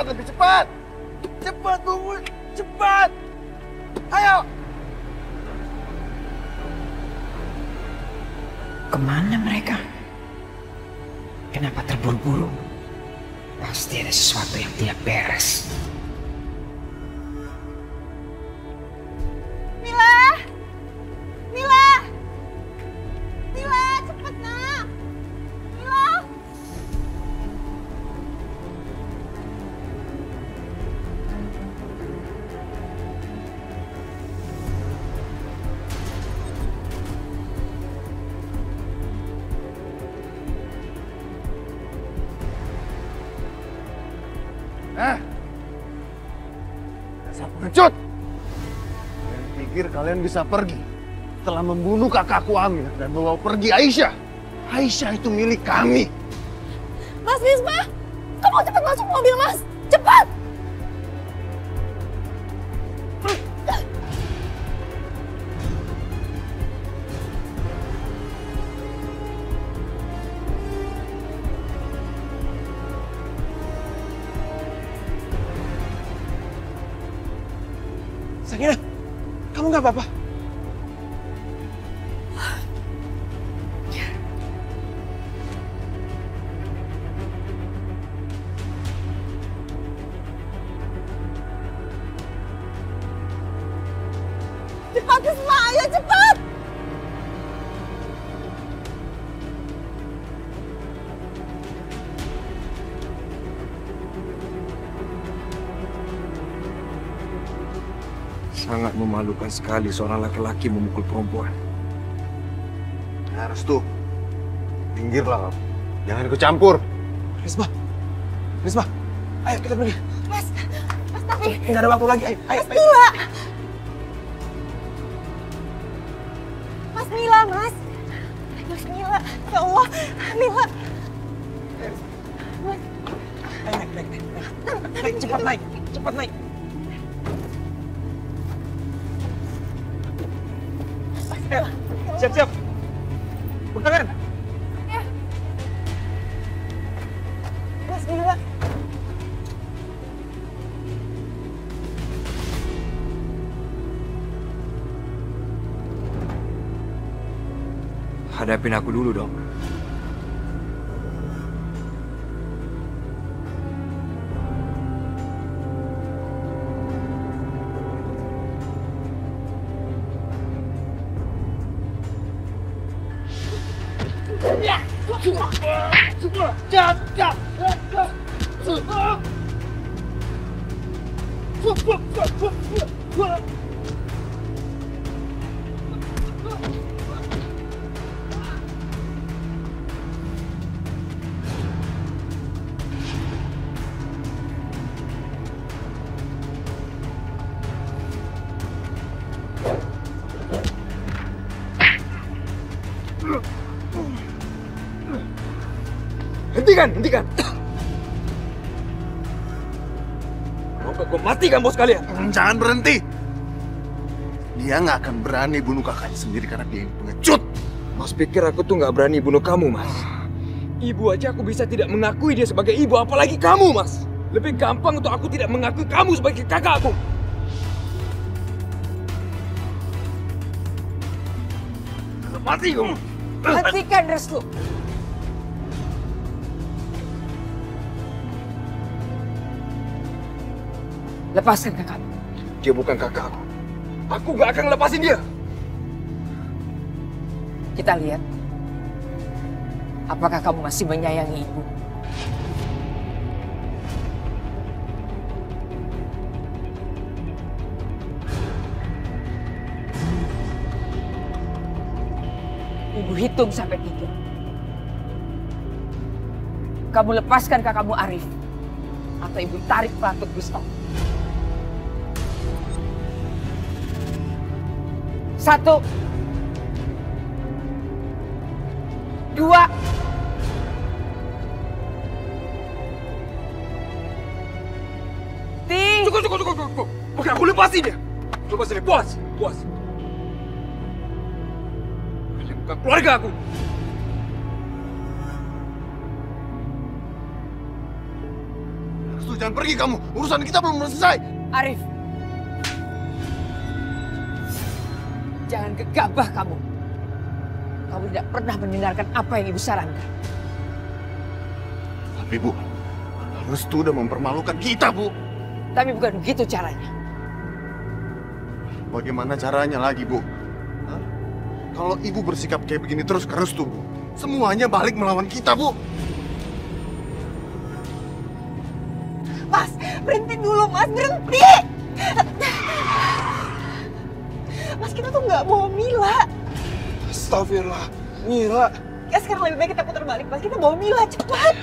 cepat, lebih cepat. Cepat, Bungu, cepat. Ayo. Kemana mereka? Kenapa terburu-buru? Pasti ada sesuatu yang tidak beres. Mila! Mila! Mila, cepet nak! Mila! Dasar pengecut. Kalian pikir kalian bisa pergi setelah membunuh kakakku Amir dan membawa pergi Aisyah. Aisyah itu milik kami. Mas Misbah! Kamu cepat masuk mobil, Mas! Cepat! Sakinah, kamu nggak apa-apa? Cepat ke semua, ayo cepat! Sangat memalukan sekali seorang laki-laki memukul perempuan. Nah, Restu, pinggirlah kamu. Jangan ikut campur. Risma, Risma, ayo kita pergi. Mas tapi... Nggak ada waktu lagi, ayo. Mas Mila! Mas Mila, Mas! Mas Mila, ya Allah, Mila! Mas. Ayo, naik. Naik, cepat naik. Siap. Bertangan. Ya. Mas Mila. Hadapin aku dulu dong. Hentikan! Mau gue mati kan bos kalian? Jangan berhenti! Dia nggak akan berani bunuh kakaknya sendiri karena dia ini pengecut! Mas pikir aku tuh nggak berani bunuh kamu, Mas? Ibu aja aku bisa tidak mengakui dia sebagai ibu, apalagi kamu, Mas! Lebih gampang untuk aku tidak mengakui kamu sebagai kakakku! Mati kamu! Hentikan, Restu! Lepaskan kakakmu. Dia bukan kakakku. Aku gak akan lepasin dia. Kita lihat. Apakah kamu masih menyayangi ibu? Ibu hitung sampai 3. Kamu lepaskan kakakmu Arif. Atau ibu tarik patut Gustav. 1, 2, 3. Cukup. Oke, aku lepasin dia. Lepasin dia, puas. Kalian bukan keluarga aku. jangan pergi kamu. Urusan kita belum selesai. Arif, jangan gegabah kamu. Kamu tidak pernah mendengarkan apa yang ibu sarankan. Tapi Bu, Restu udah mempermalukan kita, Bu. Tapi bukan begitu caranya. Bagaimana caranya lagi, Bu? Hah? Kalau ibu bersikap kayak begini terus ke Restu, Bu, semuanya balik melawan kita, Bu. Mas, berhenti dulu, Mas, berhenti! Mas, kita tuh nggak bawa Mila. Astagfirullah, Mila. Ya sekarang lebih baik kita putar balik, Mas. Kita bawa Mila, cepat!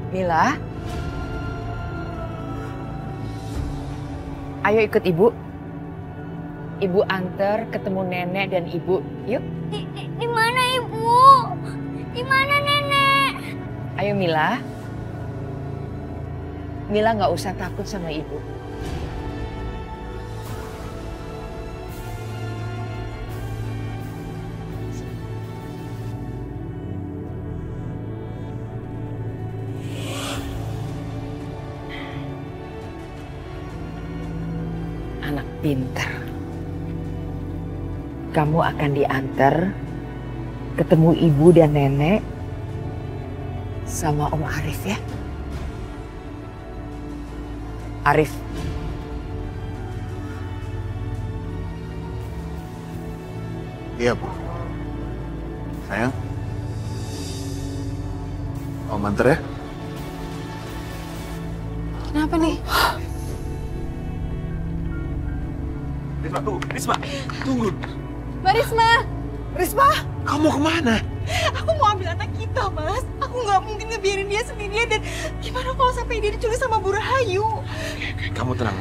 Mila, ayo ikut ibu. Ibu antar ketemu nenek dan ibu. Yuk. Di mana Ibu? Di mana Nenek? Ayo Mila. Mila nggak usah takut sama ibu. Anak pintar. Kamu akan diantar ketemu ibu dan nenek sama Om Arif ya. Arif. Iya, Bu. Sayang. Om antar ya. Kenapa nih? Risma, tunggu. Mbak Risma! Risma! Kamu kemana? Aku mau ambil anak kita, Mas. Aku nggak mungkin ngebiarin dia sendirian. Dan gimana kalau sampai dia diculik sama Bu Rahayu? Kamu tenang.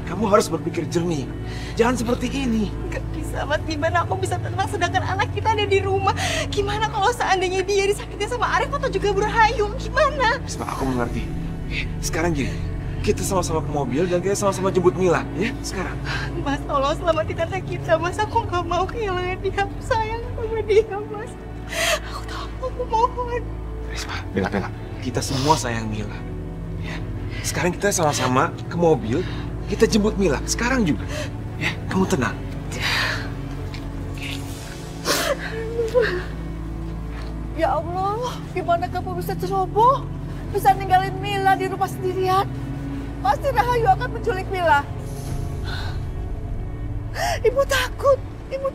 Kamu harus berpikir jernih. Jangan seperti ini. Gak bisa, Mas. Gimana aku bisa tenang sedangkan anak kita ada di rumah? Gimana kalau seandainya dia disakitin sama Arif atau juga Bu Rahayu? Gimana? Risma, aku mengerti. Sekarang gini, kita sama-sama ke mobil dan kita sama-sama jemput Mila, ya? Sekarang. Mas, tolong selamatin anak kita, Mas. Aku nggak mau kehilangan dia. Aku sayang sama dia, Mas. Aku tahu, aku mohon. Risma, Mila. Kita semua sayang Mila. Ya. Sekarang kita sama-sama ke mobil, kita jemput Mila. Sekarang juga. Ya, kamu tenang. Ya Allah, gimana kamu bisa ceroboh? Bisa ninggalin Mila di rumah sendirian? Pasti Rahayu akan menculik Mila. Ibu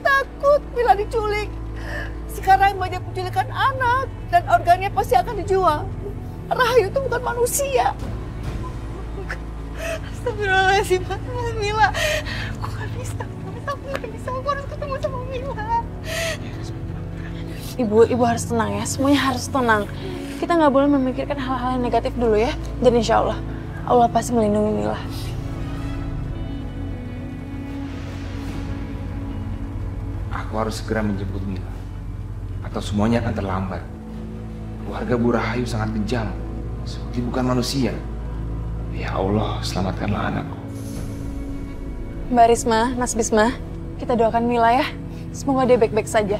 takut Mila diculik. Sekarang banyak penculikan anak dan organnya pasti akan dijual. Rahayu itu bukan manusia. Astagfirullahaladzim, Mila. Aku nggak bisa. Aku harus ketemu sama Mila. Ibu harus tenang ya. Semuanya harus tenang. Kita nggak boleh memikirkan hal-hal yang negatif dulu ya. Dan insya Allah pasti melindungi Mila. Aku harus segera menjemput Mila. Atau semuanya akan terlambat. Keluarga Bu Rahayu sangat kejam. Seperti bukan manusia. Ya Allah, selamatkanlah anakku. Mbak Risma, Mas Bisma, kita doakan Mila ya. Semoga dia baik-baik saja.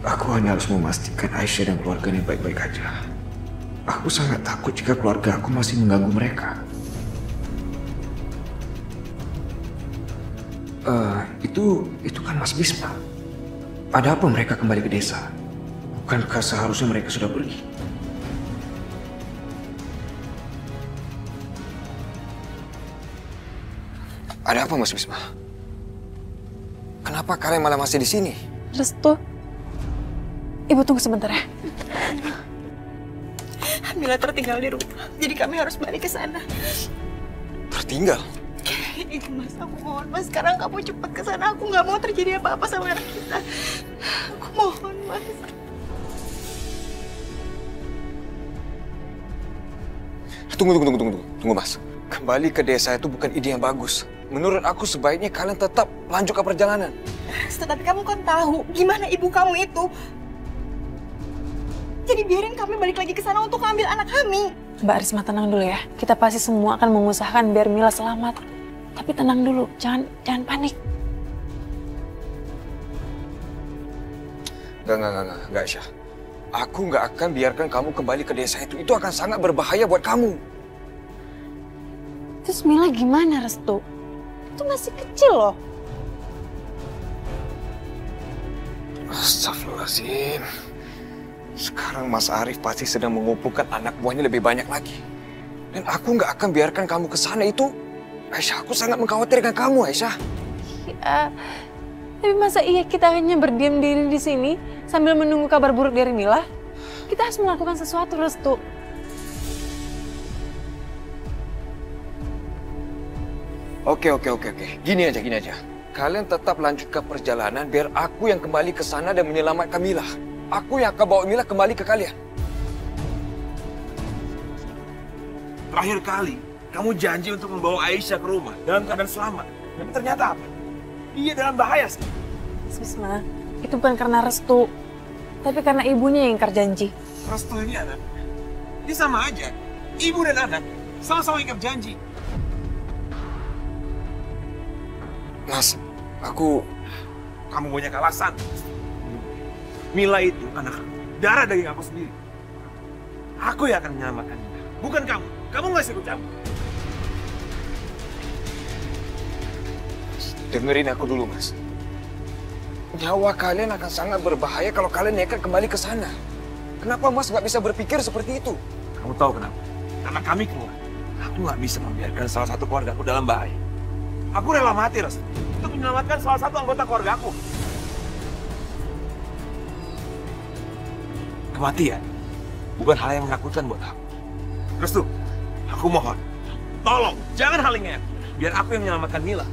Aku hanya harus memastikan Aisyah dan keluarganya baik-baik aja. Aku sangat takut jika keluarga aku masih mengganggu mereka. Itu kan Mas Bisma. Ada apa mereka kembali ke desa? Bukankah seharusnya mereka sudah pergi? Ada apa Mas Bisma? Kenapa kalian malah masih di sini? Restu, Ibu tunggu sebentar ya. Mila tertinggal di rumah. Jadi kami harus balik ke sana. Tertinggal? Mas, aku mohon Mas, sekarang kamu cepat ke sana. Aku nggak mau terjadi apa-apa sama anak kita. Aku mohon Mas. Tunggu Mas. Kembali ke desa itu bukan ide yang bagus. Menurut aku sebaiknya kalian tetap lanjut ke perjalanan. Tapi kamu kan tahu gimana ibu kamu itu. Jadi biarin kami balik lagi ke sana untuk ambil anak kami. Mbak Risma, tenang dulu ya. Kita pasti semua akan mengusahakan biar Mila selamat. Tapi tenang dulu, jangan panik. Enggak, Aisyah. Aku nggak akan biarkan kamu kembali ke desa itu. Itu akan sangat berbahaya buat kamu. Terus Mila gimana, Restu? Itu masih kecil loh. Astagfirullahaladzim. Sekarang Mas Arif pasti sedang mengumpulkan anak buahnya lebih banyak lagi. Dan aku nggak akan biarkan kamu ke sana itu. Aisyah, aku sangat mengkhawatirkan kamu, Aisyah. Ya, tapi masa iya kita hanya berdiam diri di sini sambil menunggu kabar buruk dari Mila? Kita harus melakukan sesuatu, Restu. Oke. Gini aja. Kalian tetap lanjut ke perjalanan biar aku yang kembali ke sana dan menyelamatkan Mila. Aku yang akan bawa Mila kembali ke kalian. Terakhir kali, kamu janji untuk membawa Aisyah ke rumah dalam keadaan selamat. Tapi ternyata apa? Dia dalam bahaya sekarang. Bisma, itu bukan karena Restu, tapi karena ibunya yang ingkar janji. Restu ini anak. Ini sama aja. Ibu dan anak sama-sama ingkar janji. Mas, Kamu banyak alasan. Mila itu anak darah daging aku sendiri. Aku yang akan menyelamatkan Mila, bukan kamu. Kamu nggak ikut campur. dengerin aku dulu, Mas. Nyawa kalian akan sangat berbahaya kalau kalian nekat kembali ke sana. Kenapa Mas nggak bisa berpikir seperti itu? Kamu tahu kenapa? Karena kami keluar. Aku nggak bisa membiarkan salah satu keluarga aku dalam bahaya. Aku rela mati, Res, untuk menyelamatkan salah satu anggota keluarga aku. Kematian bukan hal yang menakutkan buat aku. Restu, aku mohon, tolong jangan halangi aku. Biar aku yang menyelamatkan Mila.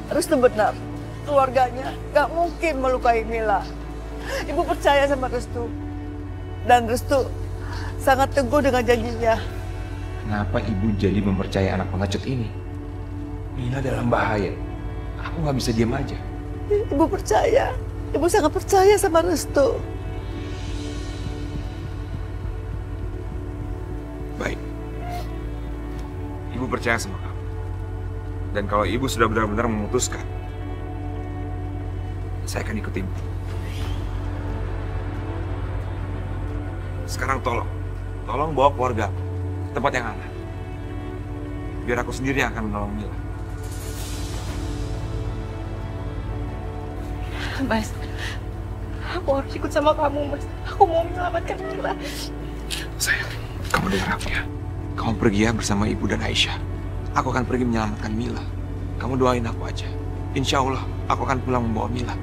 Restu benar, keluarganya gak mungkin melukai Mila. Ibu percaya sama Restu. Dan Restu sangat teguh dengan janjinya. Kenapa ibu jadi mempercayai anak pengecut ini? Mila dalam bahaya. Aku nggak bisa diam aja. Ibu percaya. Ibu sangat percaya sama Restu. Baik. Ibu percaya sama kamu. Dan kalau ibu sudah benar-benar memutuskan, saya akan ikut ibu. Sekarang tolong bawa keluarga aku ke tempat yang aman. Biar aku sendiri yang akan menolong Mila. Mas, aku harus ikut sama kamu, Mas. Aku mau menyelamatkan Mila. Sayang, kamu dengar aku ya. Kamu pergi ya bersama ibu dan Aisyah. Aku akan pergi menyelamatkan Mila. Kamu doain aku aja. Insya Allah, aku akan pulang membawa Mila.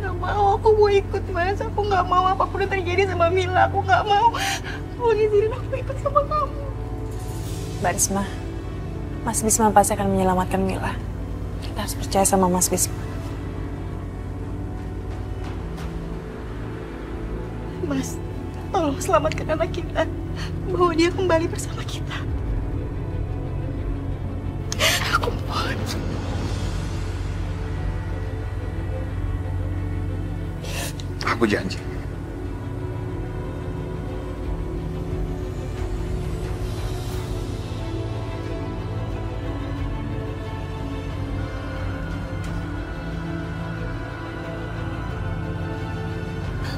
Nggak mau, aku mau ikut, Mas. Aku nggak mau apapun yang terjadi sama Mila. Aku nggak mau. Tolong izinin aku ikut sama kamu. Mbak Risma, Mas Bisma pasti akan menyelamatkan Mila. Kita harus percaya sama Mas Bisma. Mas, tolong selamatkan anak kita. Bawa dia kembali bersama kita. Aku mohon. Aku janji.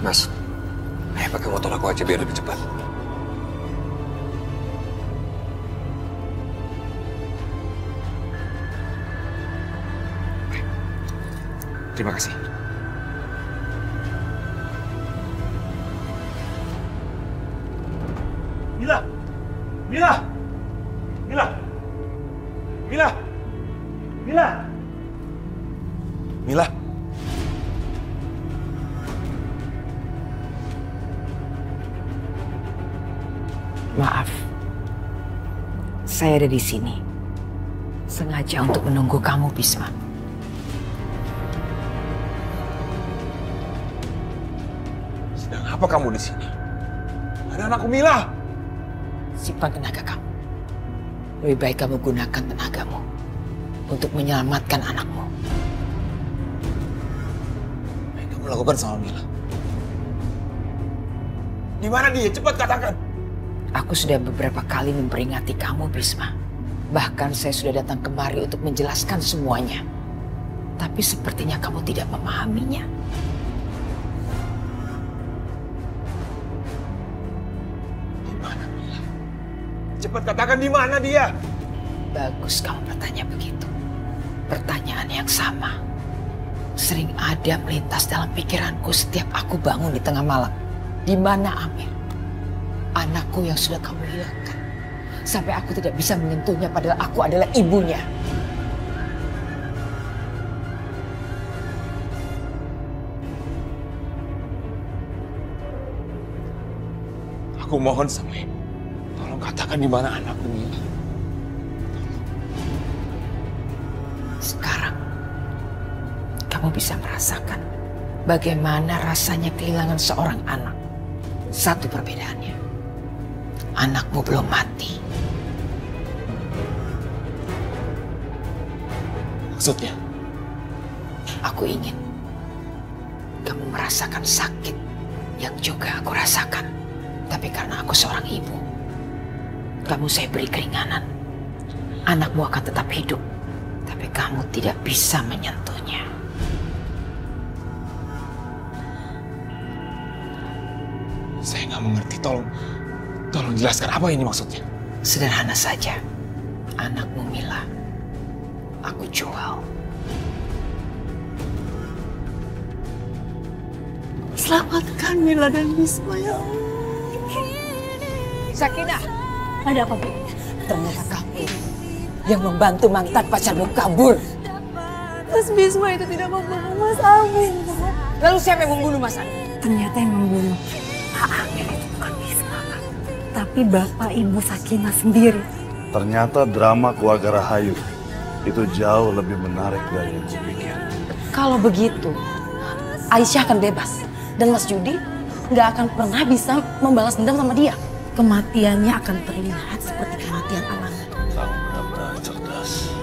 Mas, ayo pakai motor aku aja biar lebih cepat. Baik. Terima kasih. Mila! Mila! Mila! Mila! Mila! Mila! Maaf, saya ada di sini. Sengaja untuk menunggu kamu, Bisma. Sedang apa kamu di sini? Ada anakku Mila. Simpan tenaga kamu. Lebih baik kamu gunakan tenagamu untuk menyelamatkan anakmu. Apa yang kamu lakukan sama Mila? Di mana dia? Cepat katakan. Aku sudah beberapa kali memperingati kamu, Bisma. Bahkan saya sudah datang kemari untuk menjelaskan semuanya. Tapi sepertinya kamu tidak memahaminya. Di mana Mila? Cepat katakan di mana dia? Bagus kamu bertanya begitu. Pertanyaan yang sama sering ada melintas dalam pikiranku setiap aku bangun di tengah malam. Di mana Amir? Anakku yang sudah kamu hilangkan. Sampai aku tidak bisa menyentuhnya padahal aku adalah ibunya. Aku mohon sama ibu. Tolong katakan di mana anakku Mila. Sekarang kamu bisa merasakan bagaimana rasanya kehilangan seorang anak. Satu perbedaannya, anakmu belum mati. Maksudnya? Aku ingin kamu merasakan sakit yang juga aku rasakan. Tapi karena aku seorang ibu, kamu saya beri keringanan. Anakmu akan tetap hidup, tapi kamu tidak bisa menyentuhnya. Saya nggak mengerti. Tolong jelaskan apa ini maksudnya. Sederhana saja. Anakmu Mila, aku jual. Selamatkan Mila dan Bisma ya Allah. Sakinah, Ada apa, Bu? ternyata kamu yang membantu mantan pacarmu kabur. Mas Bisma itu tidak membunuh Mas Amin, Bu. Lalu siapa yang membunuh Mas Amin? Ternyata yang membunuh Pak Amin itu bukan Bisma, Kak. Tapi bapak ibu Sakinah sendiri. Ternyata drama keluarga Rahayu itu jauh lebih menarik dari yang kupikir. Kalau begitu, Aisyah akan bebas. Dan Mas Judi nggak akan pernah bisa membalas dendam sama dia. Kematiannya akan terlihat seperti kematian Alana. Kamu benar-benar cerdas.